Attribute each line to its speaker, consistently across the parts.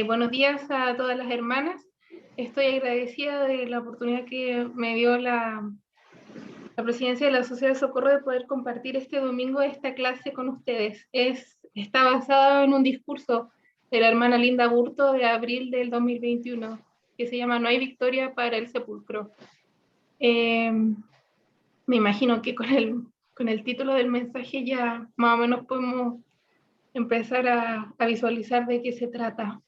Speaker 1: Buenos días a todas las hermanas. Estoy agradecida de la oportunidad que me dio la presidencia de la Sociedad de Socorro de poder compartir este domingo esta clase con ustedes. Está basada en un discurso de la hermana Linda Burto de abril del 2021, que se llama No hay victoria para el sepulcro. Me imagino que con el título del mensaje ya más o menos podemos empezar a visualizar de qué se trata.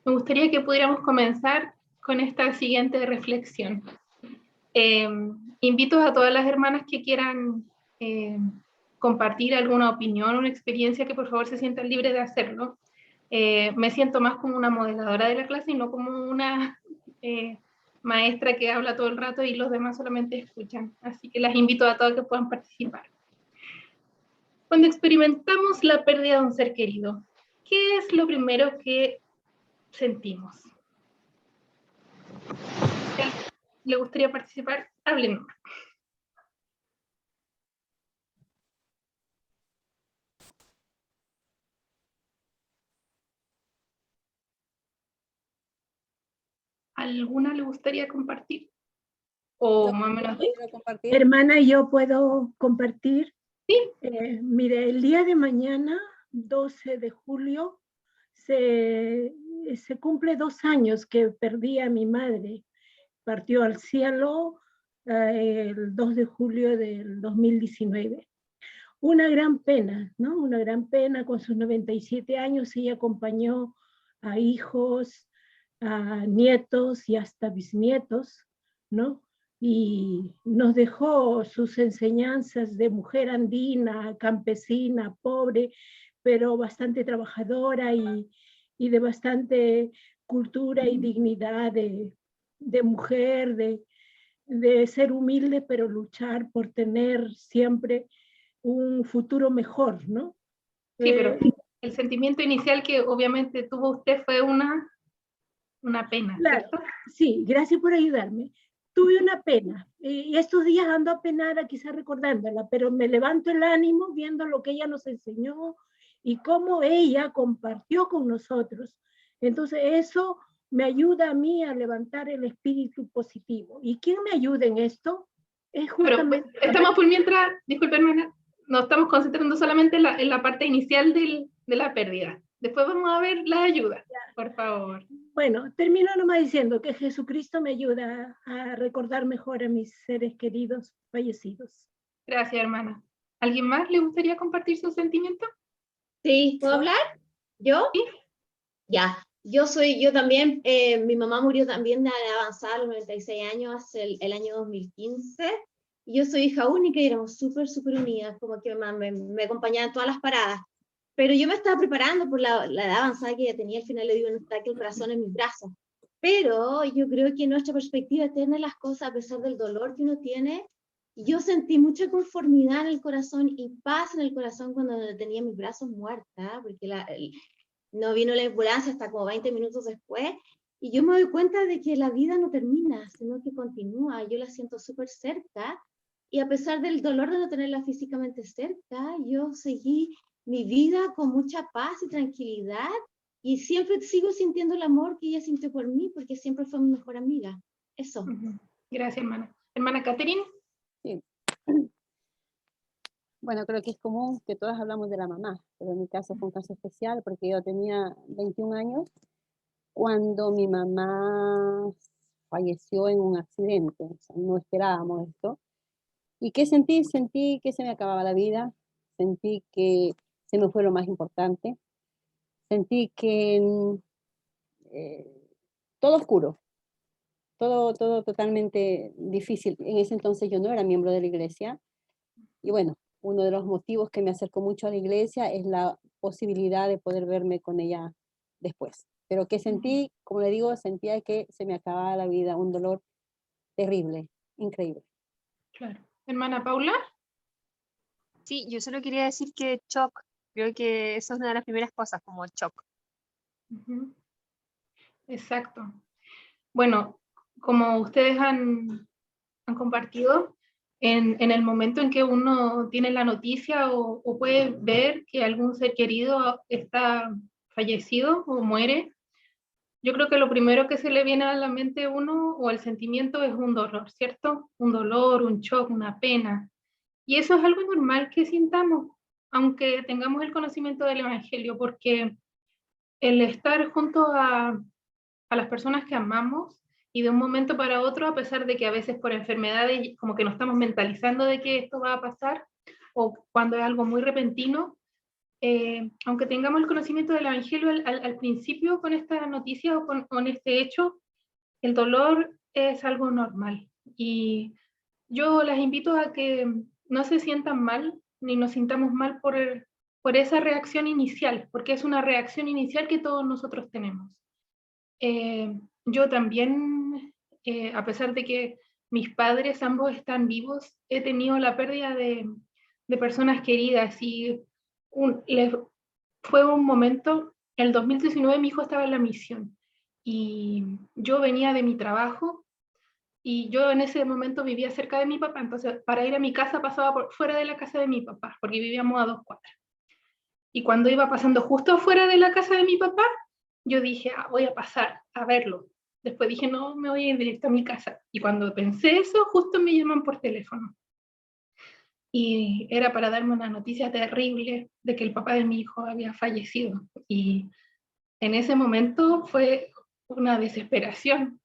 Speaker 1: Me gustaría que pudiéramos comenzar con esta siguiente reflexión. Invito a todas las hermanas que quieran compartir alguna opinión, una experiencia, que por favor se sientan libres de hacerlo. Me siento más como una moderadora de la clase y no como una maestra que habla todo el rato y los demás solamente escuchan. Así que las invito a todas que puedan participar. Cuando experimentamos la pérdida de un ser querido, ¿qué es lo primero que sentimos? ¿Le gustaría participar? Háblenos. ¿Alguna le gustaría compartir? O más o menos.
Speaker 2: ¿Quiero compartir?
Speaker 3: Hermana, ¿yo puedo compartir?
Speaker 1: Sí.
Speaker 3: Mire, el día de mañana, 12 de julio, se cumple 2 años que perdí a mi madre. Partió al cielo el 2 de julio del 2019. Una gran pena, ¿no? Una gran pena. Con sus 97 años ella acompañó a hijos, a nietos y hasta bisnietos, ¿no? Y nos dejó sus enseñanzas de mujer andina, campesina, pobre, pero bastante trabajadora y de bastante cultura y dignidad de mujer, de ser humilde, pero luchar por tener siempre un futuro mejor, ¿no?
Speaker 1: Sí, pero el sentimiento inicial que obviamente tuvo usted fue una pena,
Speaker 3: claro,
Speaker 1: ¿cierto?
Speaker 3: Sí, gracias por ayudarme. Tuve una pena, y estos días ando apenada quizás recordándola, pero me levanto el ánimo viendo lo que ella nos enseñó y cómo ella compartió con nosotros. Entonces eso me ayuda a mí a levantar el espíritu positivo. ¿Y quién me ayuda en esto? Es justamente...
Speaker 1: Pero estamos por mientras, disculpe hermana, nos estamos concentrando solamente en la parte inicial de la pérdida. Después vamos a ver la ayuda, por favor.
Speaker 3: Bueno, termino nomás diciendo que Jesucristo me ayuda a recordar mejor a mis seres queridos fallecidos.
Speaker 1: Gracias, hermana. ¿Alguien más le gustaría compartir su sentimiento?
Speaker 2: Sí, ¿puedo hablar? ¿Yo?
Speaker 1: Sí.
Speaker 2: Ya, yo también, mi mamá murió también de avanzada a los 96 años, el año 2015, y yo soy hija única y éramos súper unidas, como que me acompañaba en todas las paradas, pero yo me estaba preparando por la edad avanzada que ella tenía. Al final le dio un ataque al corazón en mis brazos, pero yo creo que nuestra perspectiva eterna de las cosas, a pesar del dolor que uno tiene, yo sentí mucha conformidad en el corazón y paz en el corazón cuando tenía mis brazos muerta, porque no vino la ambulancia hasta como 20 minutos después, y yo me doy cuenta de que la vida no termina, sino que continúa. Yo la siento súper cerca, y a pesar del dolor de no tenerla físicamente cerca, yo seguí mi vida con mucha paz y tranquilidad, y siempre sigo sintiendo el amor que ella sintió por mí, porque siempre fue mi mejor amiga. Eso.
Speaker 1: Gracias, hermana. Hermana Catherine.
Speaker 4: Sí. Bueno, creo que es común que todas hablamos de la mamá, pero en mi caso fue un caso especial porque yo tenía 21 años cuando mi mamá falleció en un accidente. O sea, no esperábamos esto. ¿Y qué sentí? Sentí que se me acababa la vida, sentí que se me fue lo más importante, sentí que todo oscuro, todo totalmente difícil. En ese entonces yo no era miembro de la iglesia, y bueno, uno de los motivos que me acercó mucho a la iglesia es la posibilidad de poder verme con ella después. Pero que sentí, como le digo, sentía que se me acababa la vida, un dolor terrible, increíble.
Speaker 1: Claro. Hermana Paula.
Speaker 5: Sí, yo solo quería decir que shock, creo que eso es una de las primeras cosas, como el shock.
Speaker 1: Exacto. Bueno, como ustedes han compartido, en el momento en que uno tiene la noticia o puede ver que algún ser querido está fallecido o muere, yo creo que lo primero que se le viene a la mente a uno o el sentimiento es un dolor, ¿cierto? Un dolor, un shock, una pena. Y eso es algo normal que sintamos, aunque tengamos el conocimiento del Evangelio, porque el estar junto a las personas que amamos y de un momento para otro, a pesar de que a veces por enfermedades como que nos estamos mentalizando de que esto va a pasar, o cuando es algo muy repentino, aunque tengamos el conocimiento del Evangelio al principio con esta noticia o con este hecho, el dolor es algo normal. Y yo las invito a que no se sientan mal, ni nos sintamos mal por esa reacción inicial, porque es una reacción inicial que todos nosotros tenemos. Yo también, a pesar de que mis padres ambos están vivos, he tenido la pérdida de personas queridas y fue un momento, el 2019 mi hijo estaba en la misión y yo venía de mi trabajo y yo en ese momento vivía cerca de mi papá, entonces para ir a mi casa pasaba por fuera de la casa de mi papá, porque vivíamos a 2 cuadras. Y cuando iba pasando justo fuera de la casa de mi papá, yo dije, voy a pasar a verlo. Después dije, no, me voy a ir directo a mi casa. Y cuando pensé eso, justo me llaman por teléfono. Y era para darme una noticia terrible de que el papá de mi hijo había fallecido. Y en ese momento fue una desesperación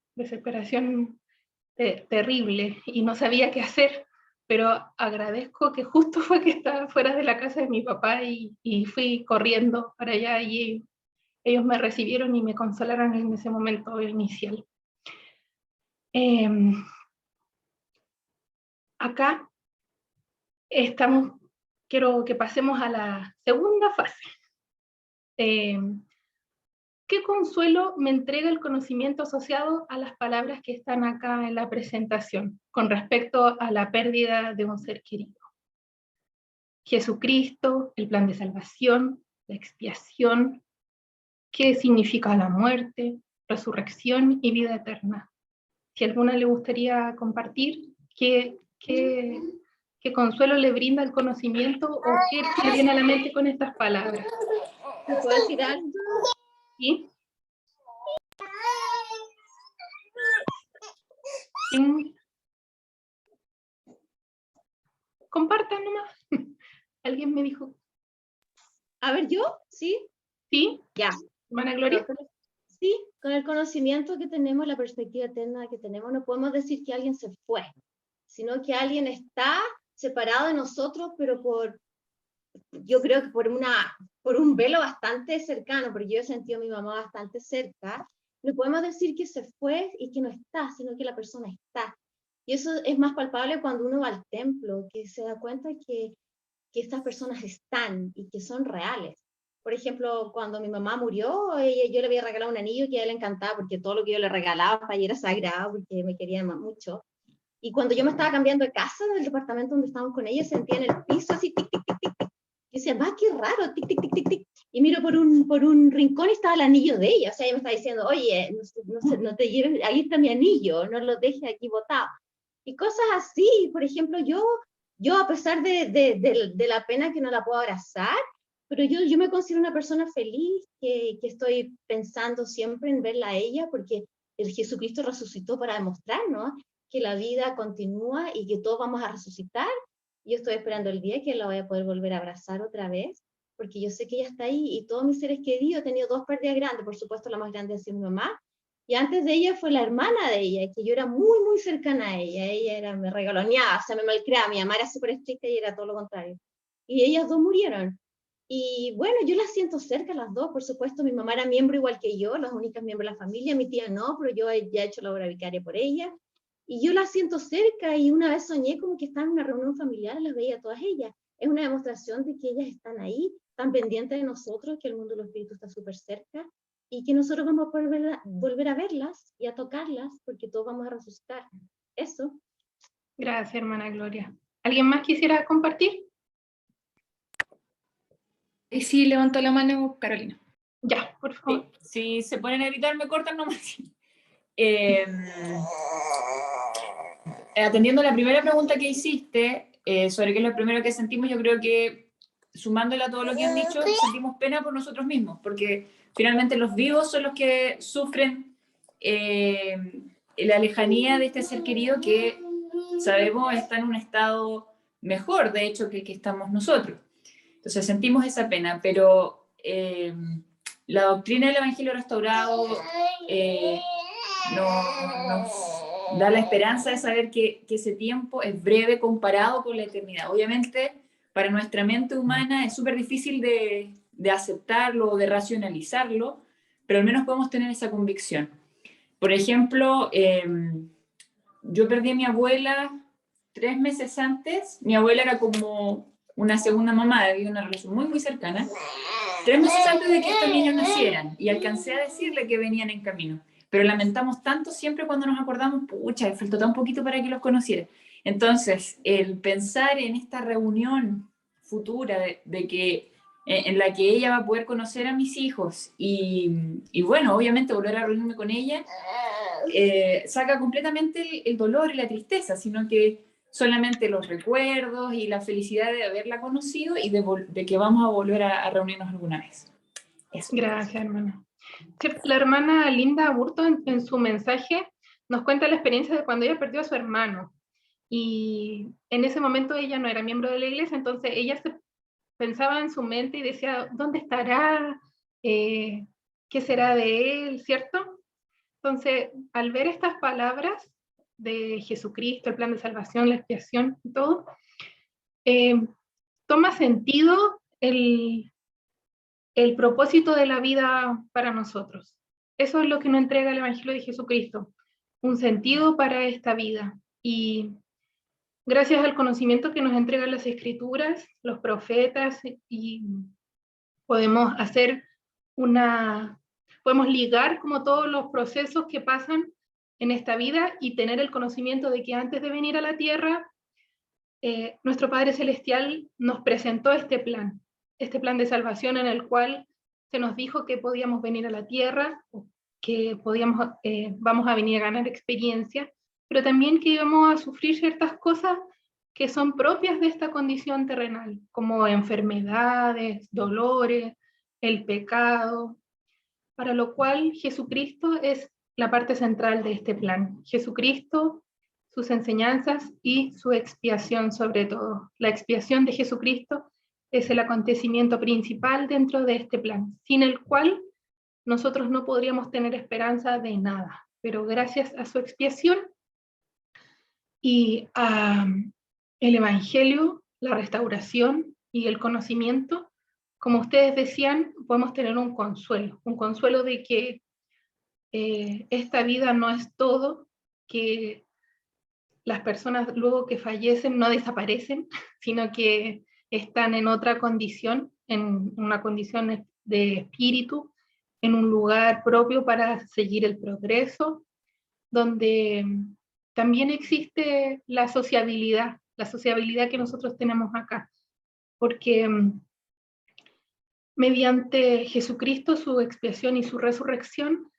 Speaker 1: terrible, y no sabía qué hacer, pero agradezco que justo fue que estaba fuera de la casa de mi papá y fui corriendo para allá y ellos me recibieron y me consolaron en ese momento inicial. Acá quiero que pasemos a la segunda fase. ¿Qué consuelo me entrega el conocimiento asociado a las palabras que están acá en la presentación con respecto a la pérdida de un ser querido? Jesucristo, el plan de salvación, la expiación, qué significa la muerte, resurrección y vida eterna. Si a alguna le gustaría compartir, ¿qué consuelo le brinda el conocimiento o qué le viene a la mente con estas palabras?
Speaker 2: ¿Me puedo decir algo?
Speaker 1: ¿Sí? Compartan nomás. Alguien me dijo.
Speaker 2: A ver, ¿yo? ¿Sí?
Speaker 1: ¿Sí?
Speaker 2: Ya.
Speaker 1: ¿Hermana Gloria?
Speaker 2: Sí, con el conocimiento que tenemos, la perspectiva eterna que tenemos, no podemos decir que alguien se fue, sino que alguien está separado de nosotros, pero yo creo que por un velo bastante cercano, porque yo he sentido a mi mamá bastante cerca. No podemos decir que se fue y que no está, sino que la persona está. Y eso es más palpable cuando uno va al templo, que se da cuenta que estas personas están y que son reales. Por ejemplo, cuando mi mamá murió, yo le había regalado un anillo que a ella le encantaba, porque todo lo que yo le regalaba para ella era sagrado, porque me quería mucho. Y cuando yo me estaba cambiando de casa, del departamento donde estábamos con ella, sentía en el piso así, tic, tic, tic, tic, tic. Y decía, va, qué raro, tic, tic, tic, tic, tic. Y miro por un rincón y estaba el anillo de ella. O sea, ella me estaba diciendo, oye, no te lleves, ahí está mi anillo, no lo dejes aquí botado. Y cosas así. Por ejemplo, yo a pesar de la pena que no la puedo abrazar, pero yo me considero una persona feliz, que estoy pensando siempre en verla a ella, porque el Jesucristo resucitó para demostrarnos que la vida continúa y que todos vamos a resucitar. Yo estoy esperando el día que la voy a poder volver a abrazar otra vez, porque yo sé que ella está ahí, y todos mis seres queridos, he tenido 2 pérdidas grandes, por supuesto la más grande ha sido mi mamá, y antes de ella fue la hermana de ella, que yo era muy, muy cercana a ella me regaloneaba, o sea, me malcriaba, mi mamá era súper estricta y era todo lo contrario. Y ellas 2 murieron. Y bueno, yo las siento cerca las 2, por supuesto, mi mamá era miembro igual que yo, las únicas miembros de la familia, mi tía no, pero yo ya he hecho la obra vicaria por ella, y yo las siento cerca, y una vez soñé como que estaba en una reunión familiar, las veía a todas ellas. Es una demostración de que ellas están ahí, tan pendientes de nosotros, que el mundo de los espíritus está súper cerca, y que nosotros vamos a volver a verlas y a tocarlas, porque todos vamos a resucitar. Eso.
Speaker 1: Gracias, hermana Gloria. ¿Alguien más quisiera compartir?
Speaker 6: Y sí, levantó la mano Carolina.
Speaker 1: Ya, por favor.
Speaker 7: Si se ponen a gritar, me cortan nomás. Atendiendo a la primera pregunta que hiciste, sobre qué es lo primero que sentimos, yo creo que sumándole a todo lo que han dicho, sentimos pena por nosotros mismos, porque finalmente los vivos son los que sufren la lejanía de este ser querido que sabemos está en un estado mejor, de hecho, que estamos nosotros. Entonces sentimos esa pena, pero la doctrina del Evangelio restaurado nos da la esperanza de saber que ese tiempo es breve comparado con la eternidad. Obviamente, para nuestra mente humana es súper difícil de aceptarlo o de racionalizarlo, pero al menos podemos tener esa convicción. Por ejemplo, yo perdí a mi abuela 3 meses antes. Mi abuela era como una segunda mamá, había una relación muy, muy cercana. 3 meses antes de que estos niños nacieran, y alcancé a decirle que venían en camino. Pero lamentamos tanto siempre cuando nos acordamos, pucha, faltó tan poquito para que los conociera. Entonces, el pensar en esta reunión futura de que, en la que ella va a poder conocer a mis hijos y bueno, obviamente volver a reunirme con ella, saca completamente el dolor y la tristeza, sino que solamente los recuerdos y la felicidad de haberla conocido y de que vamos a volver a reunirnos alguna vez. Eso.
Speaker 1: Gracias, hermana. La hermana Linda Aburto en su mensaje nos cuenta la experiencia de cuando ella perdió a su hermano. Y en ese momento ella no era miembro de la iglesia, entonces ella pensaba en su mente y decía, ¿dónde estará? ¿Qué será de él? ¿Cierto? Entonces, al ver estas palabras de Jesucristo, el plan de salvación, la expiación y todo, toma sentido el propósito de la vida para nosotros. Eso es lo que nos entrega el Evangelio de Jesucristo, un sentido para esta vida. Y gracias al conocimiento que nos entregan las Escrituras, los profetas, y podemos podemos ligar como todos los procesos que pasan en esta vida y tener el conocimiento de que antes de venir a la tierra, nuestro Padre Celestial nos presentó este plan de salvación en el cual se nos dijo que podíamos venir a la tierra, que vamos a venir a ganar experiencia, pero también que íbamos a sufrir ciertas cosas que son propias de esta condición terrenal, como enfermedades, dolores, el pecado, para lo cual Jesucristo es la parte central de este plan. Jesucristo, sus enseñanzas y su expiación sobre todo. La expiación de Jesucristo es el acontecimiento principal dentro de este plan, sin el cual nosotros no podríamos tener esperanza de nada. Pero gracias a su expiación y a el Evangelio, la restauración y el conocimiento, como ustedes decían, podemos tener un consuelo de que esta vida no es todo, que las personas luego que fallecen no desaparecen, sino que están en otra condición, en una condición de espíritu, en un lugar propio para seguir el progreso, donde también existe la sociabilidad que nosotros tenemos acá, porque mediante Jesucristo, su expiación y su resurrección,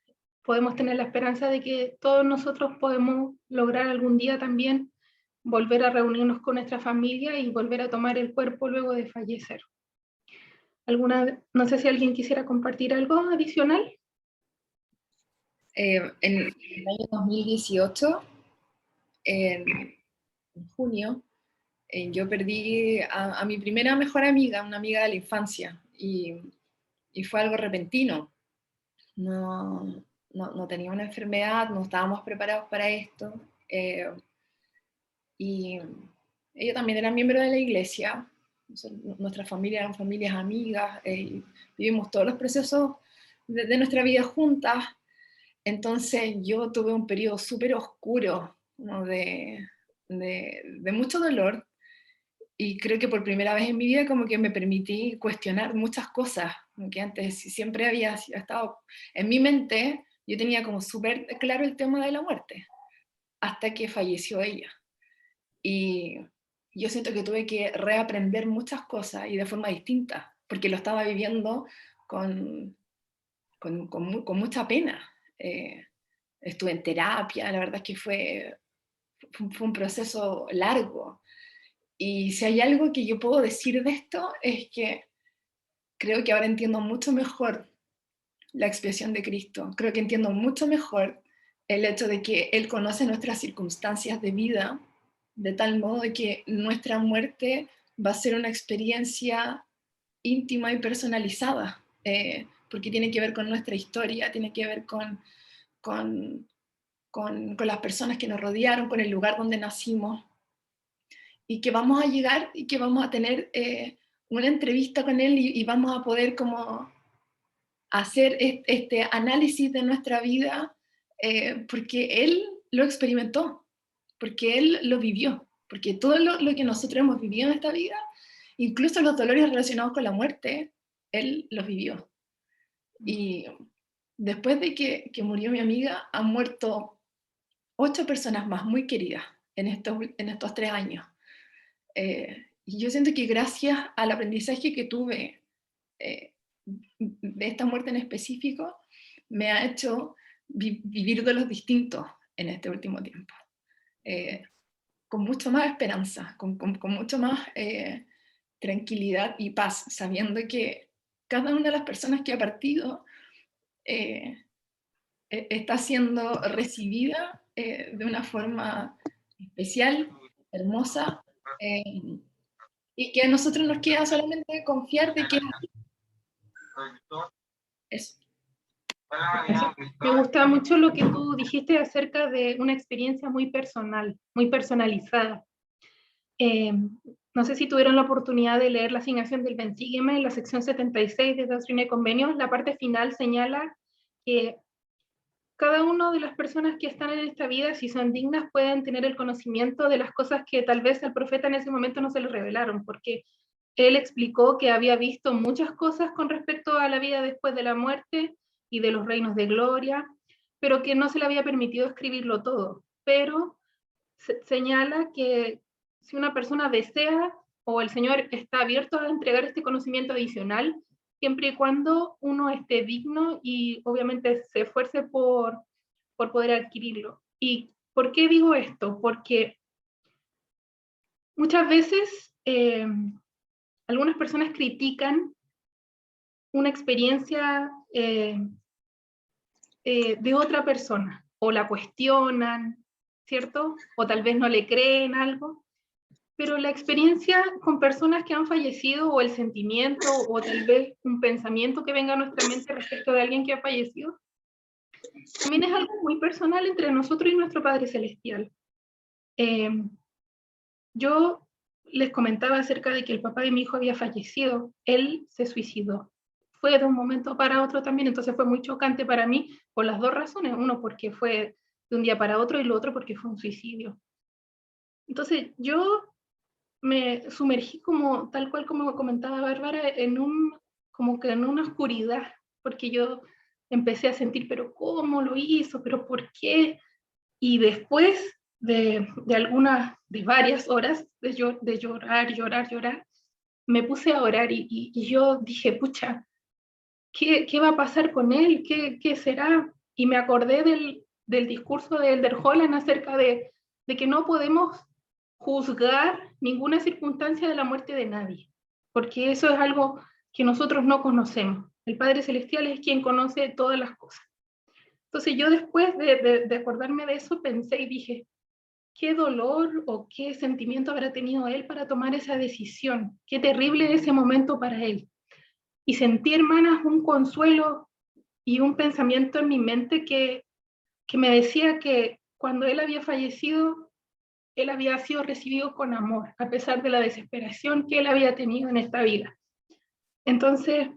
Speaker 1: podemos tener la esperanza de que todos nosotros podemos lograr algún día también volver a reunirnos con nuestra familia y volver a tomar el cuerpo luego de fallecer. No sé si alguien quisiera compartir algo adicional.
Speaker 6: En el año 2018, en junio, yo perdí a mi primera mejor amiga, una amiga de la infancia, y fue algo repentino. No tenía una enfermedad, no estábamos preparados para esto, y ella también era miembro de la iglesia. Nuestra familia eran familias amigas, vivimos todos los procesos de nuestra vida juntas. Entonces yo tuve un periodo súper oscuro, ¿no? de mucho dolor, y creo que por primera vez en mi vida como que me permití cuestionar muchas cosas, que antes siempre había estado en mi mente. Yo tenía como súper claro el tema de la muerte, hasta que falleció ella. Y yo siento que tuve que reaprender muchas cosas y de forma distinta, porque lo estaba viviendo con mucha pena. Estuve en terapia, la verdad es que fue un proceso largo. Y si hay algo que yo puedo decir de esto, es que creo que ahora entiendo mucho mejor la expiación de Cristo. Creo que entiendo mucho mejor el hecho de que Él conoce nuestras circunstancias de vida, de tal modo de que nuestra muerte va a ser una experiencia íntima y personalizada, porque tiene que ver con nuestra historia, tiene que ver con las personas que nos rodearon, con el lugar donde nacimos, y que vamos a llegar y que vamos a tener una entrevista con Él y vamos a poder como hacer este análisis de nuestra vida, porque Él lo experimentó, porque Él lo vivió, porque todo lo que nosotros hemos vivido en esta vida, incluso los dolores relacionados con la muerte, Él los vivió. Y después de que murió mi amiga, han muerto 8 personas más muy queridas en estos 3 años. Y yo siento que gracias al aprendizaje que tuve de esta muerte en específico, me ha hecho vivir duelos distintos en este último tiempo. Con mucho más esperanza, con mucho más tranquilidad y paz, sabiendo que cada una de las personas que ha partido está siendo recibida de una forma especial, hermosa, y que a nosotros nos queda solamente confiar de que eso.
Speaker 1: Me gusta mucho lo que tú dijiste acerca de una experiencia muy personal, muy personalizada. No sé si tuvieron la oportunidad de leer la asignación del Bensígueme, en la sección 76 de Doctrina y Convenios. La parte final señala que cada una de las personas que están en esta vida, si son dignas, pueden tener el conocimiento de las cosas que tal vez al profeta en ese momento no se le revelaron, porque él explicó que había visto muchas cosas con respecto a la vida después de la muerte y de los reinos de gloria, pero que no se le había permitido escribirlo todo. Pero señala que si una persona desea o el Señor está abierto a entregar este conocimiento adicional, siempre y cuando uno esté digno y obviamente se esfuerce por poder adquirirlo. ¿Y por qué digo esto? Porque muchas veces algunas personas critican una experiencia de otra persona, o la cuestionan, ¿cierto? O tal vez no le creen algo, pero la experiencia con personas que han fallecido, o el sentimiento, o tal vez un pensamiento que venga a nuestra mente respecto de alguien que ha fallecido, también es algo muy personal entre nosotros y nuestro Padre Celestial. Yo les comentaba acerca de que el papá de mi hijo había fallecido, él se suicidó. Fue de un momento para otro también, entonces fue muy chocante para mí por las dos razones, uno porque fue de un día para otro y lo otro porque fue un suicidio. Entonces yo me sumergí como, tal cual como comentaba Bárbara, como que en una oscuridad, porque yo empecé a sentir, pero ¿cómo lo hizo? ¿Pero por qué? Y después de varias horas de llorar, me puse a orar y yo dije, pucha, ¿qué va a pasar con él? ¿Qué será? Y me acordé del discurso de Elder Holland acerca de que no podemos juzgar ninguna circunstancia de la muerte de nadie, porque eso es algo que nosotros no conocemos. El Padre Celestial es quien conoce todas las cosas. Entonces yo después de acordarme de eso pensé y dije, qué dolor o qué sentimiento habrá tenido él para tomar esa decisión, qué terrible ese momento para él. Y sentí, hermanas, un consuelo y un pensamiento en mi mente que me decía que cuando él había fallecido, él había sido recibido con amor, a pesar de la desesperación que él había tenido en esta vida. Entonces,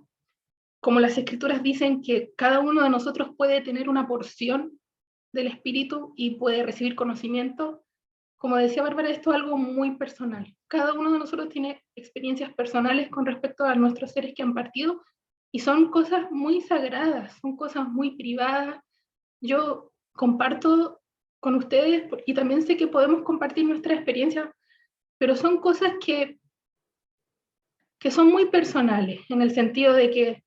Speaker 1: como las escrituras dicen que cada uno de nosotros puede tener una porción del Espíritu y puede recibir conocimiento, como decía Bárbara, esto es algo muy personal. Cada uno de nosotros tiene experiencias personales con respecto a nuestros seres que han partido y son cosas muy sagradas, son cosas muy privadas. Yo comparto con ustedes y también sé que podemos compartir nuestra experiencia, pero son cosas que son muy personales, en el sentido de que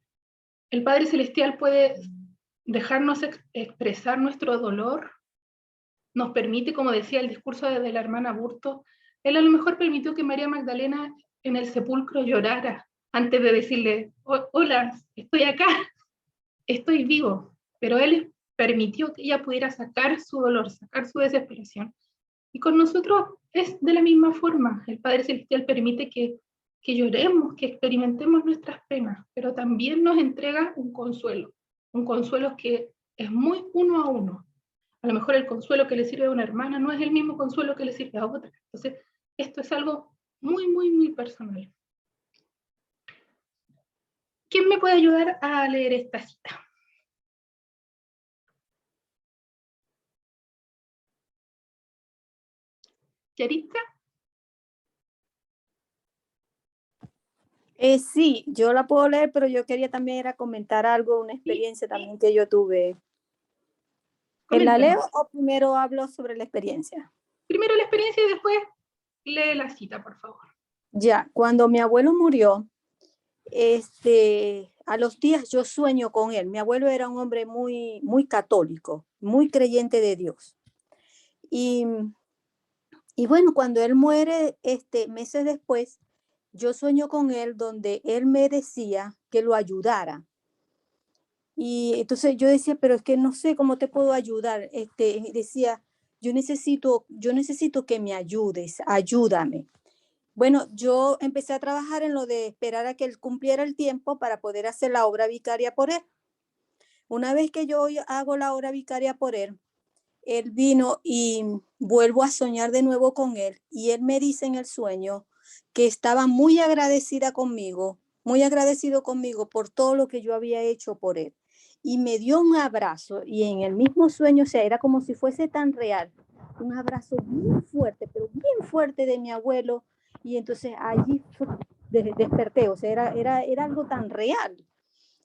Speaker 1: el Padre Celestial puede dejarnos expresar nuestro dolor, nos permite, como decía el discurso de la hermana Burto, Él a lo mejor permitió que María Magdalena en el sepulcro llorara antes de decirle, hola, estoy acá, estoy vivo. Pero Él permitió que ella pudiera sacar su dolor, sacar su desesperación. Y con nosotros es de la misma forma. El Padre Celestial permite que lloremos, que experimentemos nuestras penas, pero también nos entrega un consuelo que es muy uno a uno. A lo mejor el consuelo que le sirve a una hermana no es el mismo consuelo que le sirve a otra. Entonces, esto es algo muy, muy, muy personal. ¿Quién me puede ayudar a leer esta cita? ¿Yaritza?
Speaker 8: Sí, yo la puedo leer, pero yo quería también era comentar algo, una experiencia también que yo tuve. ¿La leo o primero hablo sobre la experiencia?
Speaker 1: Primero la experiencia y después lee la cita, por favor.
Speaker 8: Ya, cuando mi abuelo murió, a los días yo sueño con él. Mi abuelo era un hombre muy, muy católico, muy creyente de Dios. Y bueno, cuando él muere, meses después, yo sueño con él donde él me decía que lo ayudara. Y entonces yo decía, pero es que no sé cómo te puedo ayudar. Decía, yo necesito que me ayudes, ayúdame. Bueno, yo empecé a trabajar en lo de esperar a que él cumpliera el tiempo para poder hacer la obra vicaria por él. Una vez que yo hago la obra vicaria por él, él vino y vuelvo a soñar de nuevo con él. Y él me dice en el sueño que estaba muy agradecido conmigo por todo lo que yo había hecho por él. Y me dio un abrazo y en el mismo sueño, o sea, era como si fuese tan real. Un abrazo bien fuerte, pero bien fuerte de mi abuelo. Y entonces allí desperté, o sea, era algo tan real.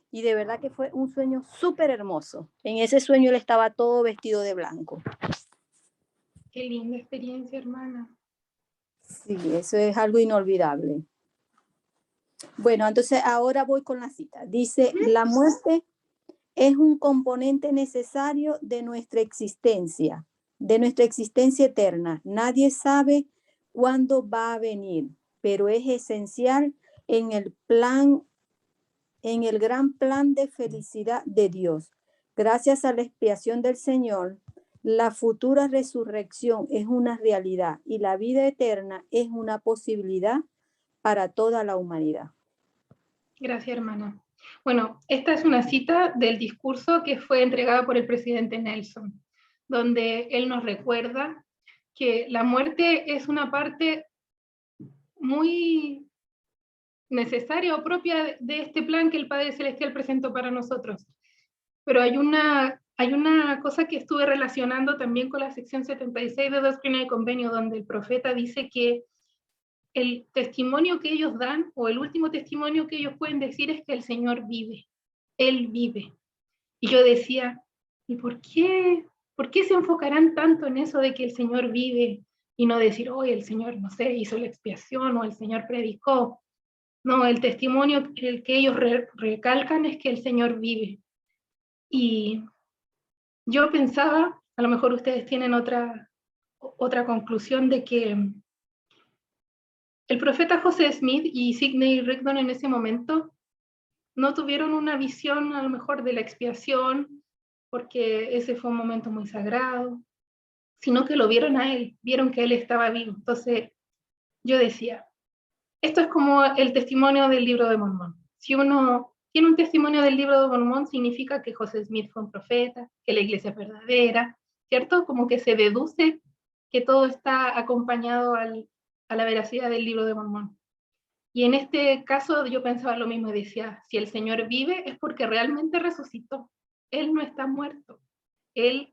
Speaker 8: Y de verdad que fue un sueño súper hermoso. En ese sueño él estaba todo vestido de blanco.
Speaker 1: Qué linda experiencia, hermana.
Speaker 8: Sí, eso es algo inolvidable. Bueno, entonces ahora voy con la cita. Dice, la muerte es un componente necesario de nuestra existencia eterna. Nadie sabe cuándo va a venir, pero es esencial en el gran plan de felicidad de Dios. Gracias a la expiación del Señor, la futura resurrección es una realidad y la vida eterna es una posibilidad para toda la humanidad.
Speaker 1: Gracias, hermana. Bueno, esta es una cita del discurso que fue entregada por el presidente Nelson, donde él nos recuerda que la muerte es una parte muy necesaria o propia de este plan que el Padre Celestial presentó para nosotros. Pero hay una cosa que estuve relacionando también con la sección 76 de Doctrina y Convenio, donde el profeta dice que el testimonio que ellos dan, o el último testimonio que ellos pueden decir, es que el Señor vive. Él vive. Y yo decía, ¿y por qué se enfocarán tanto en eso de que el Señor vive? Y no decir, hoy el Señor, no sé, hizo la expiación, o el Señor predicó. No, el testimonio que ellos recalcan es que el Señor vive. Y yo pensaba, a lo mejor ustedes tienen otra conclusión, de que el profeta José Smith y Sidney Rigdon en ese momento no tuvieron una visión a lo mejor de la expiación, porque ese fue un momento muy sagrado, sino que lo vieron a él, vieron que él estaba vivo. Entonces yo decía, esto es como el testimonio del Libro de Mormón. Si uno tiene un testimonio del Libro de Mormón, significa que José Smith fue un profeta, que la iglesia es verdadera, ¿cierto? Como que se deduce que todo está acompañado a la veracidad del Libro de Mormón. Y en este caso yo pensaba lo mismo, decía, si el Señor vive es porque realmente resucitó. Él no está muerto. Él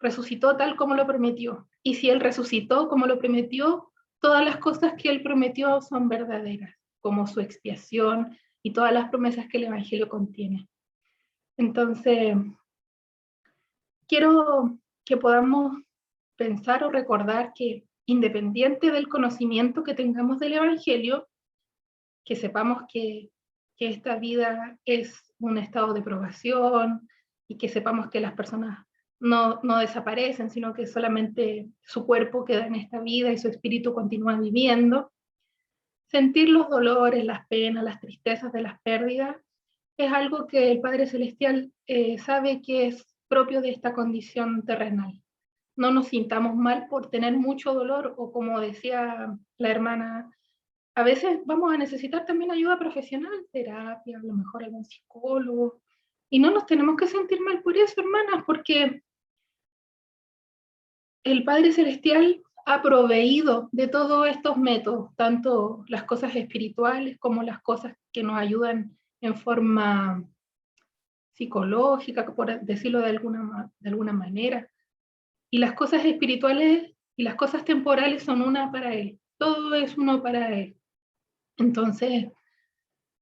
Speaker 1: resucitó tal como lo prometió. Y si Él resucitó como lo prometió, todas las cosas que Él prometió son verdaderas, como su expiación y todas las promesas que el Evangelio contiene. Entonces, quiero que podamos pensar o recordar que, independiente del conocimiento que tengamos del Evangelio, que sepamos que esta vida es un estado de probación, y que sepamos que las personas no desaparecen, sino que solamente su cuerpo queda en esta vida y su espíritu continúa viviendo. Sentir los dolores, las penas, las tristezas de las pérdidas es algo que el Padre Celestial sabe que es propio de esta condición terrenal. No nos sintamos mal por tener mucho dolor, o como decía la hermana, a veces vamos a necesitar también ayuda profesional, terapia, a lo mejor algún psicólogo, y no nos tenemos que sentir mal por eso, hermanas, porque el Padre Celestial ha proveído de todos estos métodos, tanto las cosas espirituales como las cosas que nos ayudan en forma psicológica, por decirlo de alguna manera. Y las cosas espirituales y las cosas temporales son una para Él. Todo es uno para Él. Entonces,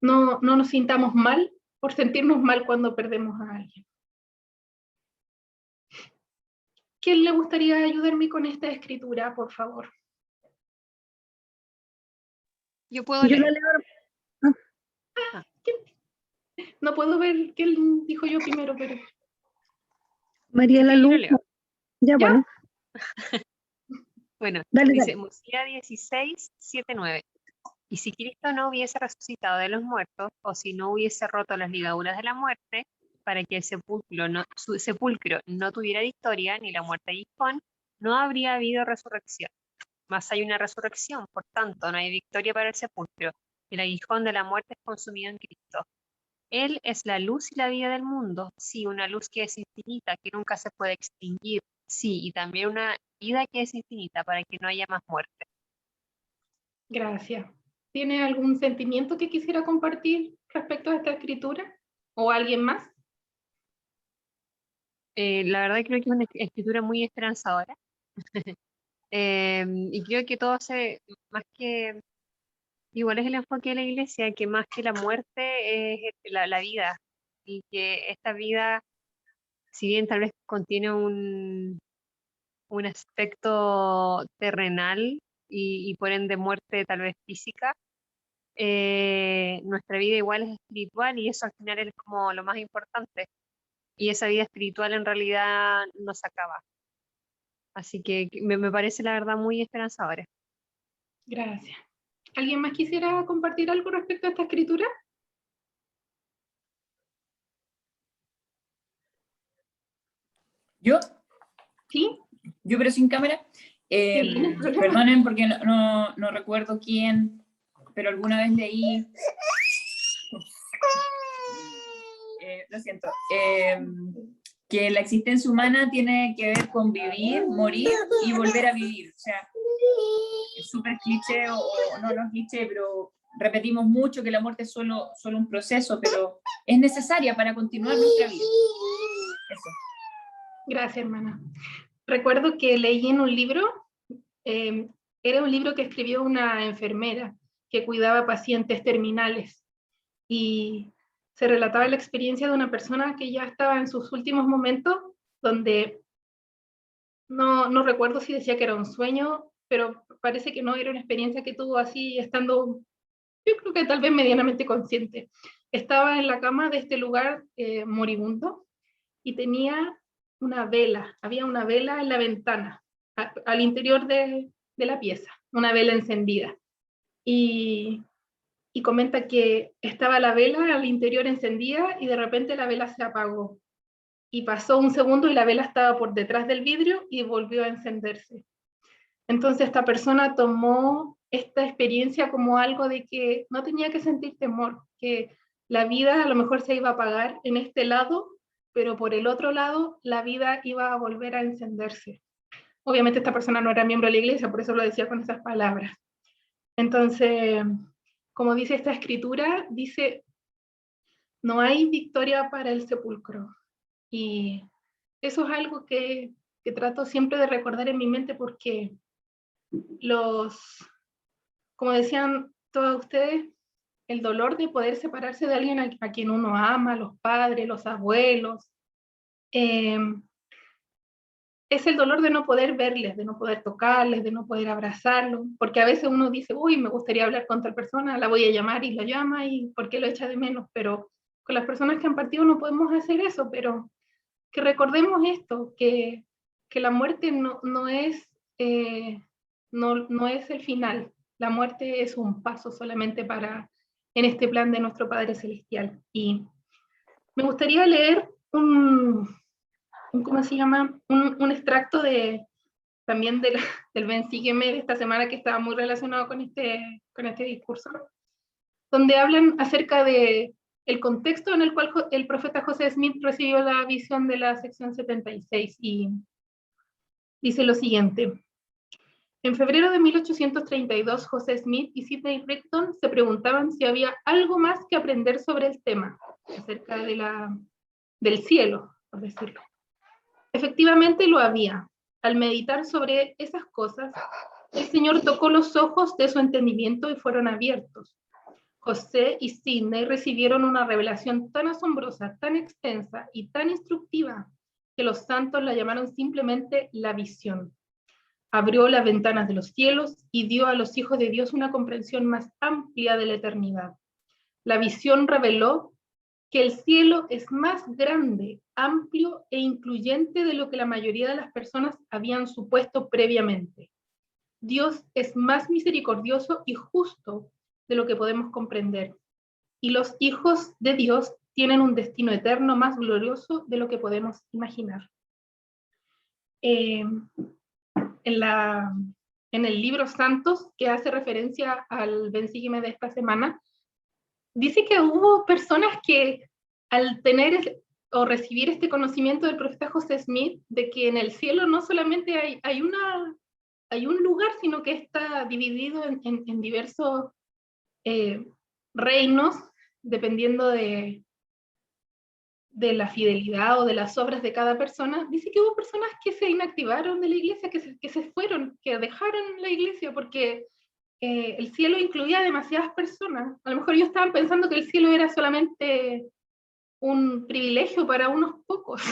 Speaker 1: no nos sintamos mal por sentirnos mal cuando perdemos a alguien. ¿Quién le gustaría ayudarme con esta escritura, por favor?
Speaker 5: Yo puedo
Speaker 3: Yo
Speaker 5: leer.
Speaker 3: la leo.
Speaker 1: No puedo ver quién dijo yo primero, pero...
Speaker 3: Mariela
Speaker 5: Yo lo
Speaker 3: Luz.
Speaker 5: leo.
Speaker 3: Ya,
Speaker 1: ¿Ya?
Speaker 3: bueno.
Speaker 5: Bueno,
Speaker 3: Dale,
Speaker 5: dice
Speaker 3: dale.
Speaker 5: Musía 16, 7, 9. Y si Cristo no hubiese resucitado de los muertos, o si no hubiese roto las ligaduras de la muerte, para que el su sepulcro no tuviera victoria, ni la muerte aguijón, no habría habido resurrección. Mas hay una resurrección, por tanto, no hay victoria para el sepulcro. El aguijón de la muerte es consumido en Cristo. Él es la luz y la vida del mundo, sí, una luz que es infinita, que nunca se puede extinguir, sí, y también una vida que es infinita, para que no haya más muerte.
Speaker 1: Gracias. ¿Tiene algún sentimiento que quisiera compartir respecto a esta escritura? ¿O alguien más?
Speaker 5: La verdad creo que es una escritura muy esperanzadora. Y creo que todo más que, igual es el enfoque de la iglesia, que más que la muerte es la vida. Y que esta vida, si bien tal vez contiene un aspecto terrenal y por ende muerte tal vez física, nuestra vida igual es espiritual y eso al final es como lo más importante. Y esa vida espiritual en realidad no se acaba. Así que me parece la verdad muy esperanzadora.
Speaker 1: Gracias. ¿Alguien más quisiera compartir algo respecto a esta escritura?
Speaker 7: ¿Yo?
Speaker 1: ¿Sí?
Speaker 7: Yo, pero sin cámara.
Speaker 1: Sí, no hay problema.
Speaker 7: Perdonen porque no recuerdo quién, pero alguna vez leí... lo siento. Que la existencia humana tiene que ver con vivir, morir y volver a vivir. O sea, es súper cliché, o no es cliché, pero repetimos mucho que la muerte es solo un proceso, pero es necesaria para continuar nuestra vida. Eso.
Speaker 1: Gracias, hermana. Recuerdo que leí en un libro, era un libro que escribió una enfermera que cuidaba pacientes terminales, y se relataba la experiencia de una persona que ya estaba en sus últimos momentos, donde no recuerdo si decía que era un sueño, pero parece que no, era una experiencia que tuvo así estando, yo creo que tal vez medianamente consciente. Estaba en la cama de este lugar moribundo y tenía una vela, había una vela en la ventana, al interior de la pieza, una vela encendida. Y comenta que estaba la vela al interior encendida y de repente la vela se apagó. Y pasó un segundo y la vela estaba por detrás del vidrio y volvió a encenderse. Entonces esta persona tomó esta experiencia como algo de que no tenía que sentir temor, que la vida a lo mejor se iba a apagar en este lado, pero por el otro lado la vida iba a volver a encenderse. Obviamente esta persona no era miembro de la iglesia, por eso lo decía con esas palabras. Entonces, como dice esta escritura, dice, no hay victoria para el sepulcro. Y eso es algo que trato siempre de recordar en mi mente, porque como decían todos ustedes, el dolor de poder separarse de alguien a quien uno ama, los padres, los abuelos, es el dolor de no poder verles, de no poder tocarles, de no poder abrazarlos, porque a veces uno dice, uy, me gustaría hablar con tal persona, la voy a llamar, y la llama, y ¿por qué lo echa de menos? Pero con las personas que han partido no podemos hacer eso, pero recordemos esto, que la muerte no es el final. La muerte es un paso solamente en este plan de nuestro Padre Celestial. Y me gustaría leer ¿cómo se llama? Un extracto también del Ven Sígueme de esta semana, que estaba muy relacionado con este discurso, donde hablan acerca de el contexto en el cual el profeta José Smith recibió la visión de la sección 76, y dice lo siguiente: en febrero de 1832, José Smith y Sidney Rigdon se preguntaban si había algo más que aprender sobre el tema, acerca del cielo, por decirlo. Efectivamente lo había. Al meditar sobre esas cosas, el Señor tocó los ojos de su entendimiento y fueron abiertos. José y Sidney recibieron una revelación tan asombrosa, tan extensa y tan instructiva, que los santos la llamaron simplemente la visión. Abrió las ventanas de los cielos y dio a los hijos de Dios una comprensión más amplia de la eternidad. La visión reveló que el cielo es más grande, amplio e incluyente de lo que la mayoría de las personas habían supuesto previamente. Dios es más misericordioso y justo de lo que podemos comprender, y los hijos de Dios tienen un destino eterno más glorioso de lo que podemos imaginar. En el libro Santos, que hace referencia al Ven Sígueme de esta semana, dice que hubo personas que al tener o recibir este conocimiento del profeta José Smith, de que en el cielo no solamente hay un lugar, sino que está dividido en diversos reinos, dependiendo de la fidelidad o de las obras de cada persona. Dice que hubo personas que se inactivaron de la iglesia, que se fueron, que dejaron la iglesia, porque el cielo incluía a demasiadas personas. A lo mejor ellos estaban pensando que el cielo era solamente un privilegio para unos pocos,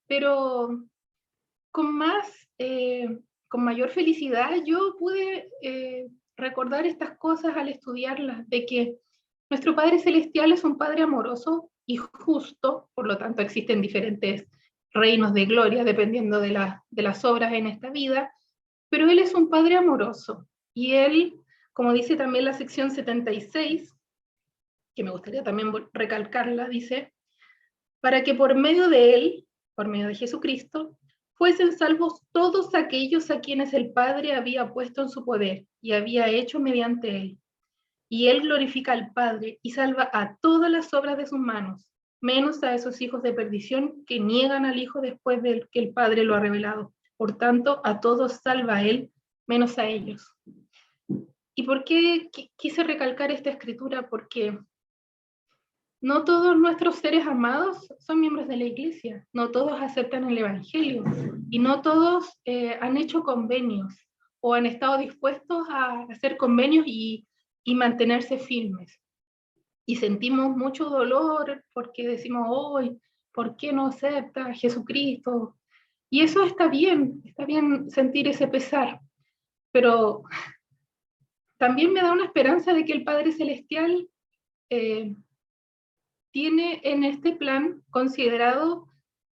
Speaker 1: pero con mayor felicidad yo pude recordar estas cosas al estudiarlas, de que nuestro Padre Celestial es un Padre amoroso y justo, por lo tanto existen diferentes reinos de gloria dependiendo de las obras en esta vida, pero Él es un Padre amoroso, y Él, como dice también la sección 76, que me gustaría también recalcarla, dice: para que por medio de Él, por medio de Jesucristo, fuesen salvos todos aquellos a quienes el Padre había puesto en su poder y había hecho mediante Él. Y Él glorifica al Padre y salva a todas las obras de sus manos, menos a esos hijos de perdición que niegan al Hijo después de que el Padre lo ha revelado. Por tanto, a todos salva a Él, menos a ellos. ¿Y por qué quise recalcar esta escritura? Porque no todos nuestros seres amados son miembros de la iglesia, no todos aceptan el Evangelio, y no todos han hecho convenios o han estado dispuestos a hacer convenios y mantenerse firmes. Y sentimos mucho dolor porque decimos: hoy, ¿por qué no acepta a Jesucristo? Y eso está bien sentir ese pesar, pero también me da una esperanza de que el Padre Celestial tiene en este plan considerado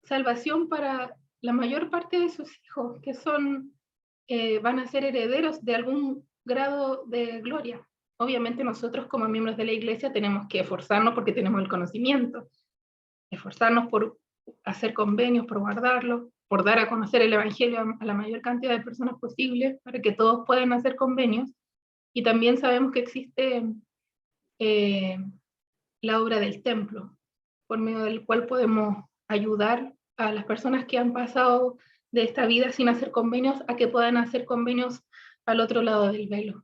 Speaker 1: salvación para la mayor parte de sus hijos, que van a ser herederos de algún grado de gloria. Obviamente nosotros como miembros de la iglesia tenemos que esforzarnos porque tenemos el conocimiento, esforzarnos por hacer convenios, por guardarlo, por dar a conocer el Evangelio a la mayor cantidad de personas posible, para que todos puedan hacer convenios. Y también sabemos que existe la obra del templo, por medio del cual podemos ayudar a las personas que han pasado de esta vida sin hacer convenios a que puedan hacer convenios al otro lado del velo.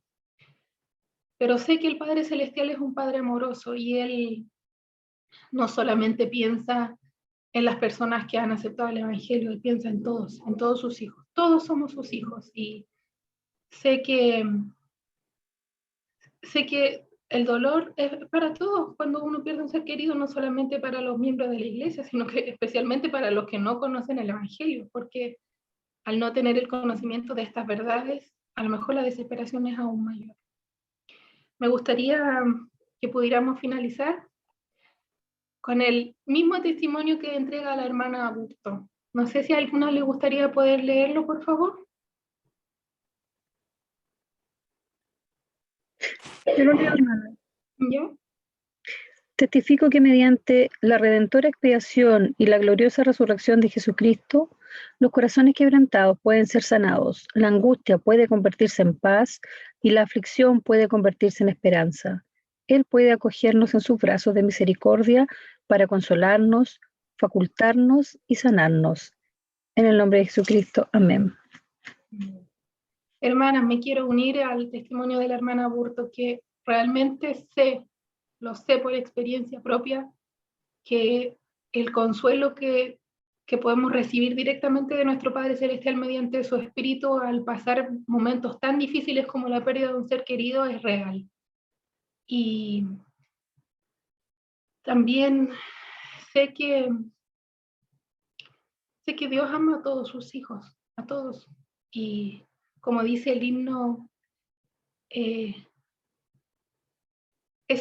Speaker 1: Pero sé que el Padre Celestial es un Padre amoroso, y Él no solamente piensa en las personas que han aceptado el Evangelio, Él piensa en todos sus hijos. Todos somos sus hijos, y sé que el dolor es para todos cuando uno pierde un ser querido, no solamente para los miembros de la iglesia, sino que especialmente para los que no conocen el Evangelio, porque al no tener el conocimiento de estas verdades, a lo mejor la desesperación es aún mayor. Me gustaría que pudiéramos finalizar con el mismo testimonio que entrega la hermana Aburto. No sé si a alguna le gustaría poder leerlo, por favor.
Speaker 9: Yo lo leo, hermana.
Speaker 1: ¿Ya?
Speaker 9: Testifico que mediante la redentora expiación y la gloriosa resurrección de Jesucristo, los corazones quebrantados pueden ser sanados, la angustia puede convertirse en paz y la aflicción puede convertirse en esperanza. Él puede acogernos en sus brazos de misericordia para consolarnos, facultarnos y sanarnos. En el nombre de Jesucristo. Amén.
Speaker 1: Hermanas, me quiero unir al testimonio de la hermana Aburto, que realmente lo sé por experiencia propia, que el consuelo que podemos recibir directamente de nuestro Padre Celestial mediante su Espíritu al pasar momentos tan difíciles como la pérdida de un ser querido es real. Y también sé que Dios ama a todos sus hijos, a todos. Y como dice el himno, es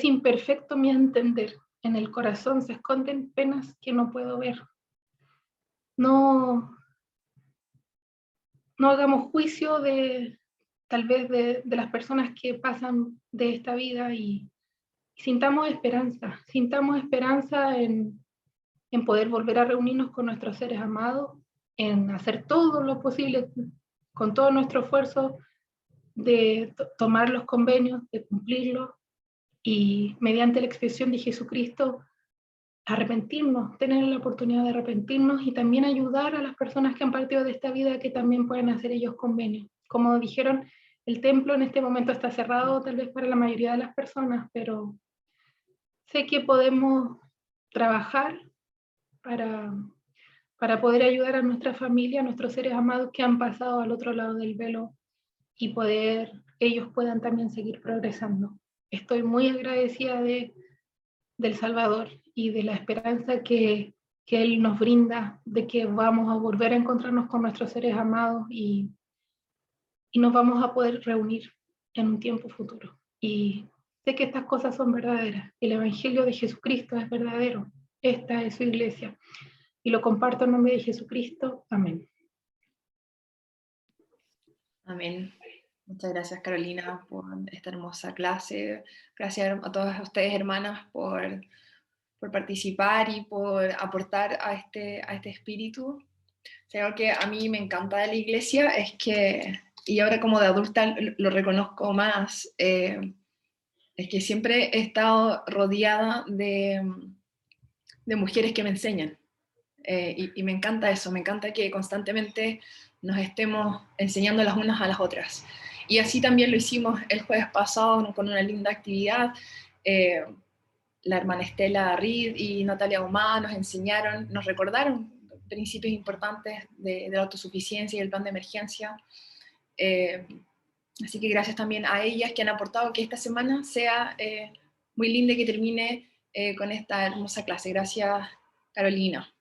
Speaker 1: imperfecto mi entender, en el corazón se esconden penas que no puedo ver. No hagamos juicio tal vez de las personas que pasan de esta vida y sintamos esperanza en poder volver a reunirnos con nuestros seres amados, en hacer todo lo posible con todo nuestro esfuerzo de tomar los convenios, de cumplirlos y mediante la expiación de Jesucristo arrepentirnos, tener la oportunidad de arrepentirnos y también ayudar a las personas que han partido de esta vida que también puedan hacer ellos convenios. Como dijeron, el templo en este momento está cerrado tal vez para la mayoría de las personas, pero sé que podemos trabajar para poder ayudar a nuestra familia, a nuestros seres amados que han pasado al otro lado del velo y ellos puedan también seguir progresando. Estoy muy agradecida del Salvador y de la esperanza que Él nos brinda de que vamos a volver a encontrarnos con nuestros seres amados y nos vamos a poder reunir en un tiempo futuro. Y sé que estas cosas son verdaderas. El Evangelio de Jesucristo es verdadero. Esta es su iglesia. Y lo comparto en nombre de Jesucristo. Amén.
Speaker 6: Amén. Muchas gracias, Carolina, por esta hermosa clase. Gracias a todas ustedes, hermanas, por participar y por aportar a este espíritu. Algo que a mí me encanta de la iglesia es que, y ahora como de adulta lo reconozco más, es que siempre he estado rodeada de mujeres que me enseñan. Y me encanta eso, me encanta que constantemente nos estemos enseñando las unas a las otras. Y así también lo hicimos el jueves pasado con una linda actividad. La hermana Estela Reed y Natalia Humá nos enseñaron, nos recordaron principios importantes de la autosuficiencia y el plan de emergencia. Así que gracias también a ellas que han aportado que esta semana sea muy linda y que termine con esta hermosa clase. Gracias, Carolina.